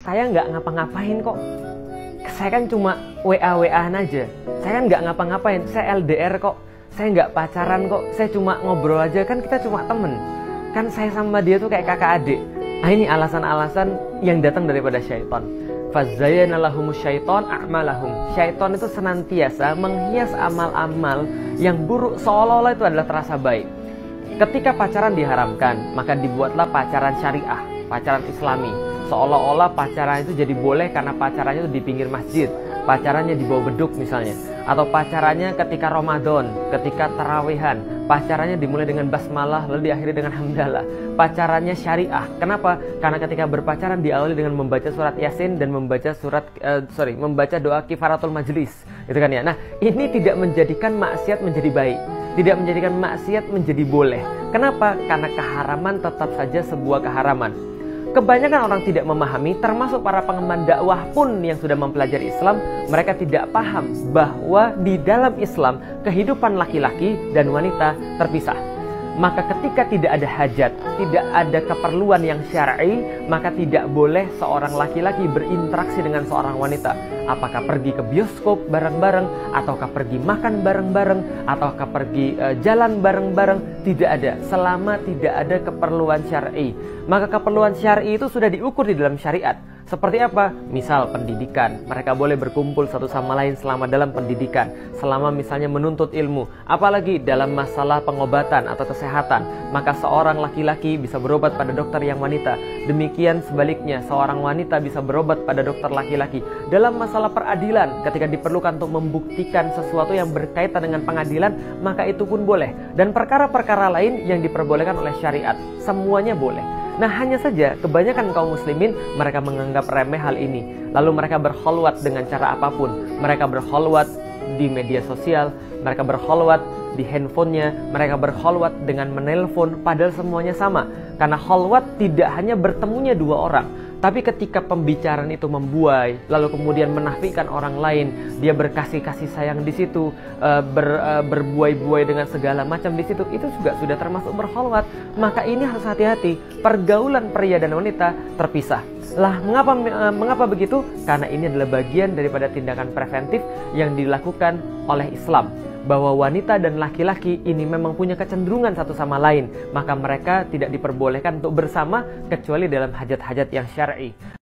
saya nggak ngapa-ngapain kok. Saya kan cuma WA-WA-an aja. Saya kan nggak ngapa-ngapain. Saya LDR kok. Saya nggak pacaran kok. Saya cuma ngobrol aja. Kan kita cuma temen. Kan saya sama dia tuh kayak kakak adik. Nah, ini alasan-alasan yang datang daripada syaitan. Fazayyana lahumus syaiton a'malahum. Syaiton itu senantiasa menghias amal-amal yang buruk seolah-olah itu adalah terasa baik. Ketika pacaran diharamkan, maka dibuatlah pacaran syariah, pacaran islami. Seolah-olah pacaran itu jadi boleh karena pacarannya itu di pinggir masjid, pacarannya di bawah beduk misalnya. Atau pacarannya ketika Ramadan, ketika tarawehan, pacarannya dimulai dengan basmalah lalu diakhiri dengan hamdalah. Pacarannya syariah. Kenapa? Karena ketika berpacaran diawali dengan membaca surat Yasin dan membaca membaca doa kifaratul majlis. Itu kan ya. Nah, ini tidak menjadikan maksiat menjadi baik. Tidak menjadikan maksiat menjadi boleh. Kenapa? Karena keharaman tetap saja sebuah keharaman. Kebanyakan orang tidak memahami, termasuk para pengemban dakwah pun yang sudah mempelajari Islam, mereka tidak paham bahwa di dalam Islam kehidupan laki-laki dan wanita terpisah. Maka ketika tidak ada hajat, tidak ada keperluan yang syar'i, maka tidak boleh seorang laki-laki berinteraksi dengan seorang wanita. Apakah pergi ke bioskop bareng-bareng, ataukah pergi makan bareng-bareng, ataukah pergi jalan bareng-bareng, tidak ada. Selama tidak ada keperluan syar'i. Maka keperluan syar'i itu sudah diukur di dalam syariat. Seperti apa? Misal pendidikan. Mereka boleh berkumpul satu sama lain selama dalam pendidikan. Selama misalnya menuntut ilmu. Apalagi dalam masalah pengobatan atau kesehatan. Maka seorang laki-laki bisa berobat pada dokter yang wanita. Demikian sebaliknya, seorang wanita bisa berobat pada dokter laki-laki. Dalam masalah peradilan, ketika diperlukan untuk membuktikan sesuatu yang berkaitan dengan pengadilan, maka itu pun boleh. Dan perkara-perkara lain yang diperbolehkan oleh syariat. Semuanya boleh. Nah, hanya saja kebanyakan kaum muslimin mereka menganggap remeh hal ini. Lalu mereka berkholwat dengan cara apapun. Mereka berkholwat di media sosial, mereka berkholwat di handphonenya, mereka berkholwat dengan menelpon, padahal semuanya sama. Karena kholwat tidak hanya bertemunya dua orang, tapi ketika pembicaraan itu membuai, lalu kemudian menafikan orang lain, dia berkasih-kasih sayang di situ, berbuai-buai dengan segala macam di situ, itu juga sudah termasuk berkholwat. Maka ini harus hati-hati. Pergaulan pria dan wanita terpisah. Lah, mengapa begitu? Karena ini adalah bagian daripada tindakan preventif yang dilakukan oleh Islam. Bahwa wanita dan laki-laki ini memang punya kecenderungan satu sama lain. Maka mereka tidak diperbolehkan untuk bersama kecuali dalam hajat-hajat yang syar'i.